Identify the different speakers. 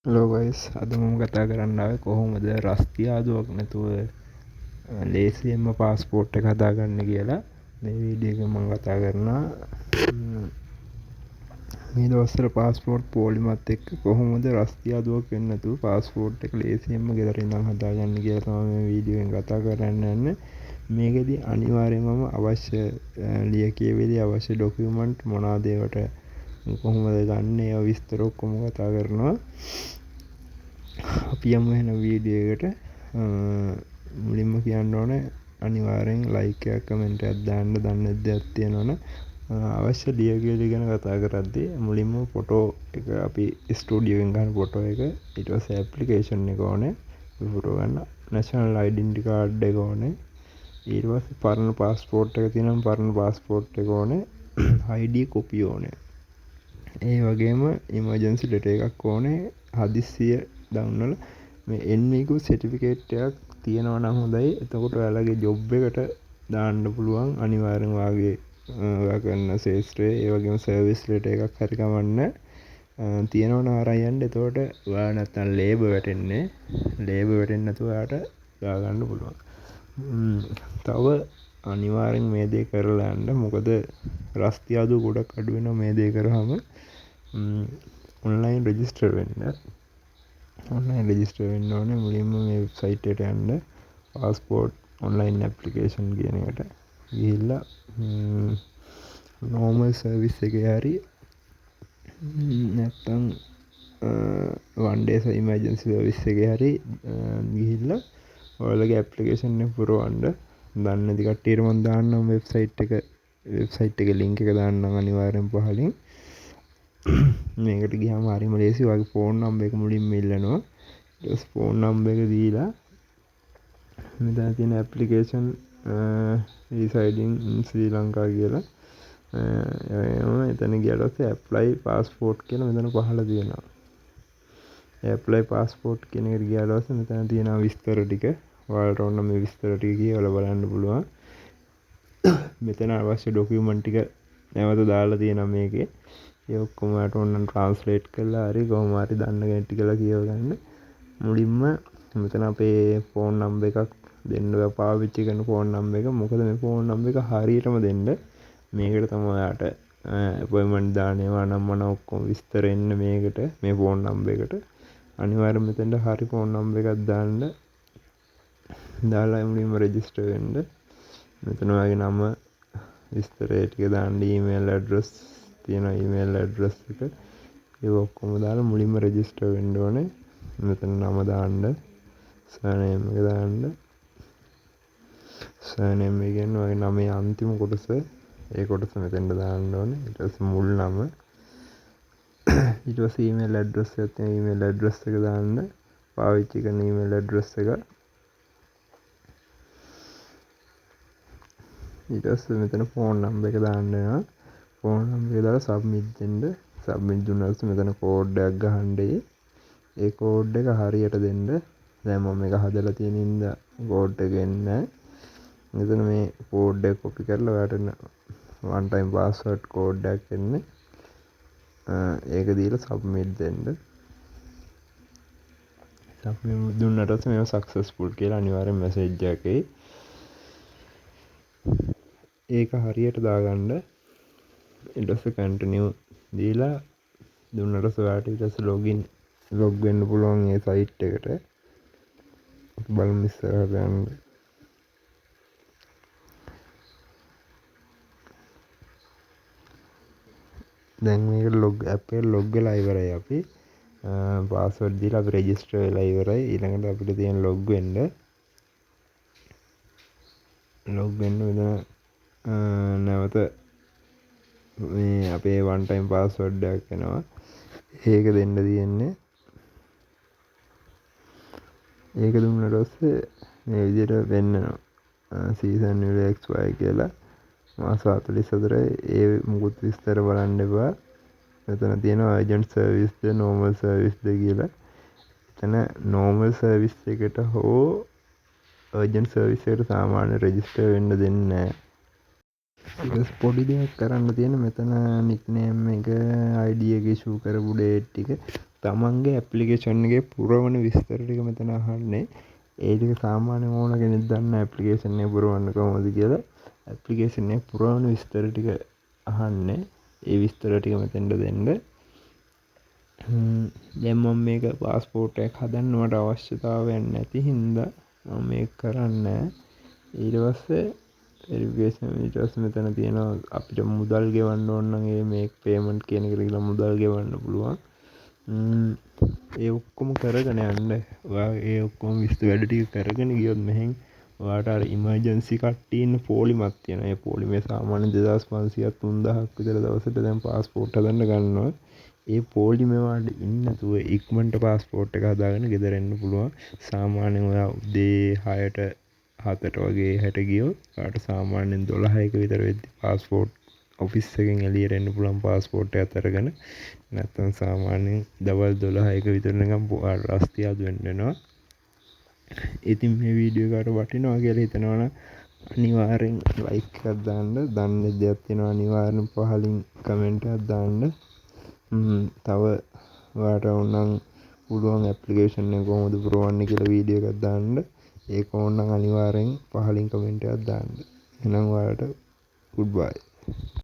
Speaker 1: Hello guys, අද මම කතා කරන්න ආවේ කොහොමද රස්තියාදුවක් නැතුව ලේසියෙන්ම පාස්පෝර්ට් එක හදාගන්න කියලා. මේ වීඩියෝ එක මම කතා කරනවා මේ දවස්වල පාස්පෝර්ට් පෝලිමත් එක්ක කොහොමද රස්තියාදුවක් වෙන්නේ නැතුව පාස්පෝර්ට් එක ලේසියෙන්ම ගෙදර ඉඳන් හදාගන්න කියලා තමයි මේ වීඩියෝ එකෙන් කතා කරන්න යන්නේ. මේකෙදි අනිවාර්යයෙන්ම අවශ්‍ය ලියකියවිලි අවශ්‍ය ඩොකියුමන්ට් මොනවාද ඒවට කොහොමද ගන්න ඒවා විස්තර ඔක්කොම කතා කරනවා. අපි යමු එහෙනම් වීඩියෝ එකට. මුලින්ම කියන්න ඕනේ අනිවාර්යෙන් ලයික් එකක් කමෙන්ට් එකක් දාන්න. දන්න දෙයක් තියෙනවනේ අවශ්‍ය ලියකියවිලි ගැන කතා කරද්දී මුලින්ම ෆොටෝ එක අපි ස්ටුඩියෝ එකෙන් ගන්න ෆොටෝ එක, ඊට පස්සේ ඇප්ලිකේෂන් එක ඕනේ ෆොටෝ ගන්න, නැෂනල් ඩෙන්ටිටි කාඩ් එක ඕනේ, ඊට පස්සේ පරණ පාස්පෝර්ට් එක තියෙනවා පරණ පාස්පෝර්ට් එක ඕනේ, ID කොපි ඕනේ. ඒ වගේම ඉමර්ජන්සි ලෙටර් එකක් ඕනේ හදිස්සිය දාන්නවල. මේ NVQ සර්ටිෆිකේට් එකක් තියෙනවා නම් හොඳයි. එතකොට ඔයාලගේ ජොබ් එකට දාන්න පුළුවන් අනිවාර්යෙන් වාගේ ඔයා කරන ශේෂ්ත්‍රයේ. ඒ වගේම සර්විස් ලෙටර් එකක් හරි කමන්න තියෙනවා නම් අරන් යන්න. එතකොට ඔයා නැත්තම් ලේබර් වැටෙන්නේ. ලේබර් වැටෙන්නේ නැතුව ඔයාට ගා ගන්න පුළුවන්. තව අනිවාර්යෙන් මේ දේ කරලා යන්න. මොකද රස්තියාදු ගොඩක් අඩු වෙනවා මේ දේ කරාම. ඔන්ලයින් රෙජිස්ටර් වෙන්න ඕනේ. මුලින්ම මේ වෙබ්සයිට් එකට යන්න. පාස්පෝර්ට් ඔන්ලයින් ඇප්ලිකේෂන් කියන එකට ගිහිල්ලා නෝමල් සර්විස් එකේ හරි නැත්තම් වන් ඩේ ඉමර්ජන්සි සර්විස් එකේ හරි ගිහිල්ලා ඔයාලගේ ඇප්ලිකේෂන් එක පුරවන්න. දන්නේ නැති කට්ටියට මම දාන්නම් වෙබ්සයිට් එකේ ලින්ක් එක දාන්නම් අනිවාර්යෙන් පහලින්. මේකට ගියාම හරිම ලේසි. ඔයාගේ ෆෝන් නම්බර් එක මුලින්ම ඉල්ලනවා. ඊට පස්සේ ෆෝන් නම්බර් එක දීලා මෙතන තියෙන ඇප්ලිකේෂන් රිසයිඩින් ඉන් ශ්‍රී ලංකා කියලා එතන ගියාට පස්සේ ඇප්ලයි පාස්පෝර්ට් කියලා මෙතන පහළ තියෙනවා. ඇප්ලයි පාස්පෝර්ට් කියන එකට ගියාට පස්සේ මෙතන තියෙනවා විස්තර ටික. ඔයාලට ඕන මේ විස්තර ටික කියවලා බලන්න පුළුවන්. මෙතන අවශ්‍ය ඩොකියුමන්ට් ටික නැවත දාලා තියෙනවා මේකේ. ඒ ඔක්කොම ඔයාලට ඕන නම් ට්‍රාන්ස්ලේට් කරලා හරි කොහොම හරි දන්න ගැටි කියලා කියව ගන්න. මුලින්ම මෙතන අපේ ෆෝන් නම්බර් එකක් දෙන්න. ඔයා පාවිච්චි කරන ෆෝන් නම්බර් එක. මොකද මේ ෆෝන් නම්බර් එක හරියටම දෙන්න. මේකට තමයි ඔයාට අපොයින්ට්මන්ට් දාන්න ඒවා නම් මොන ඔක්කොම විස්තර එන්න මේකට මේ ෆෝන් නම්බර් එකට. අනිවාර්යයෙන් මෙතෙන්ට හරි ෆෝන් නම්බර් එකක් දාන්න. දාලා මුලින්ම රෙජිස්ටර් වෙන්න. මෙතන ඔයාගේ නම විස්තරය ටික දාන්න. ඊමේල් ඇඩ්‍රස් තියෙනවා ඊමේල් ඇඩ්‍රස් එක. ඒක ඔක්කොම දාලා මුලින්ම රෙජිස්ටර් වෙන්න ඕනේ. මෙතන නම දාන්න, සර්නේම් එක දාන්න. සර්නේම් එක කියන්නේ ඔයාගේ නමේ අන්තිම කොටස. ඒ කොටස මෙතෙන්ට දාන්න ඕනේ. ඊට පස්සේ මුල් නම. ඊට පස්සේ ඊමේල් ඇඩ්‍රස් එක තියෙන ඊමේල් ඇඩ්‍රස් එක දාන්න. පාවිච්චි කරන ඊමේල් ඇඩ්‍රස් එක. ඊට පස්සේ මෙතන ෆෝන් නම්බර් එක දාන්න වෙනවා. ෆෝන් නම්බර් එක දාලා සබ්මිට් දෙන්න. සබ්මිට් දුන්නා පස්සේ මෙතන කෝඩ් එකක් ගහන්න. ඒ කෝඩ් එක හරියට දෙන්න. දැන් මම මේක හදලා තියෙන ඉඳලා කෝඩ් එක එන්නේ. මෙතන මේ කෝඩ් එක කොපි කරලා ඔයාලට වන් ටයිම් පාස්වර්ඩ් කෝඩ් එකක් එන්නේ. ඒක දීලා සබ්මිට් දෙන්න. සබ්මිට් දුන්නාට පස්සේ මේක සක්සස්ෆුල් කියලා අනිවාර්යෙන් මැසේජ් එකක් එයි. ඒක හරියට දාගන්න. ඊට පස්සේ කන්ටිනියු දීලා දුන්නට ඔයාලට ඊට පස්සේ ලොග් වෙන්න පුළුවන් ඒ සයිට් එකට. බලමු ඉස්සරහට යන්න. දැන් මේක ඇප් එක ලොග් වෙලා ඉවරයි. අපි පාස්වර්ඩ් දීලා අපි රෙජිස්ටර් වෙලා ඉවරයි. ඊළඟට අපිට තියෙන ලොග් වෙන්න. මෙතන නැවත මේ අපේ වන් ටයිම් පාස්වර්ඩ් එකක් එනවා. ඒක දෙන්න තියෙන්නේ. ඒක දුන්නට පස්සේ මේ විදිහට වෙන්නනවා. සීසන් XY කියලා මාස 44. ඒ මුකුත් විස්තර බලන්න එපා. මෙතන තියෙනවා අර්ජන්ට් සර්විස්ද නෝමල් සර්විස්ද කියලා. එතන නෝමල් සර්විස් එකට හෝ අර්ජන්ට් සර්විස් එකට සාමාන්‍ය රෙජිස්ටර් වෙන්න දෙන්නේ නැහැ. ඊට පොඩි දෙයක් කරන්න තියෙන මෙතන නික්නේම් එක ID එක ඉෂුව කරපු ඩේට් ටික තමන්ගේ ඇප්ලිකේෂන් එකේ පුරවන විස්තර ටික මෙතන අහන්නේ. ඒ ටික සාමාන්‍යයෙන් ඕන කෙනෙක් දන්න ඇප්ලිකේෂන් එක පුරවන්න කොහොමද කියලා. ඇප්ලිකේෂන් එක පුරවන විස්තර ටික අහන්නේ. ඒ විස්තර ටික මෙතෙන්ට දෙන්න. දැන් මම මේක පාස්පෝර්ට් එකක් හදන්න මට අවශ්‍යතාවයක් නැති හින්දා මම මේක කරන්නේ. ඊට පස්සේ වෙරිෆිකේෂන් ඊට පස්සේ මෙතන තියෙනවා අපිට මුදල් ගෙවන්න ඕන නම් මේක පේමන්ට් කියන එකට ගිහලා මුදල් ගෙවන්න පුළුවන්. ඒ ඔක්කොම කරගෙන යන්න. ඔයා ඒ ඔක්කොම වැඩ ටික කරගෙන ගියොත් මෙහෙන් ඔයාට අර ඉමර්ජන්සි කට්ටිය ඉන්න පොලිමක් තියෙනවා. ඒ පොලිමේ සාමාන්‍ය 2500ක් 3000ක් විතර දවසට දැන් පාස්පෝර්ට් හදන්න ගන්නවා. ඒ පොලිමේ වාට ඉන්න නැතුව ඉක්මනට පාස්පෝර්ට් එක හදාගෙන ගෙදර එන්න පුළුවන්. සාමාන්‍යයෙන් ඔයා උදේ 6ට 7ට වගේ හැට ගියොත් ඔයාට සාමාන්‍යයෙන් 12ක විතර වෙද්දි පාස්පෝර්ට් ඔෆිස් එකෙන් එළියට එන්න පුළුවන් පාස්පෝර්ට් එකත් අරගෙන. නැත්තම් සාමාන්‍යයෙන් දවල් 12ක විතර නිකන් රස්තියාදු වෙන්න වෙනවා. ඉතින් මේ වීඩියෝ එකට වටිනවා කියලා හිතනවා නම් අනිවාර්යෙන් ලයික් එකක් දාන්න. දන්න දෙයක් තියෙනවා අනිවාර්යෙන් පහලින් කමෙන්ට් එකක් දාන්න. තව ඔයාට ඕනනම් පුළුවන් ඇප්ලිකේෂන් එක කොහොමද පුරවන්නේ කියලා වීඩියෝ එකක් දාන්න. ඒක ඕනනම් අනිවාර්යෙන් පහලින් කමෙන්ට් එකක් දාන්න. එහෙනම් ඔයාලට good bye.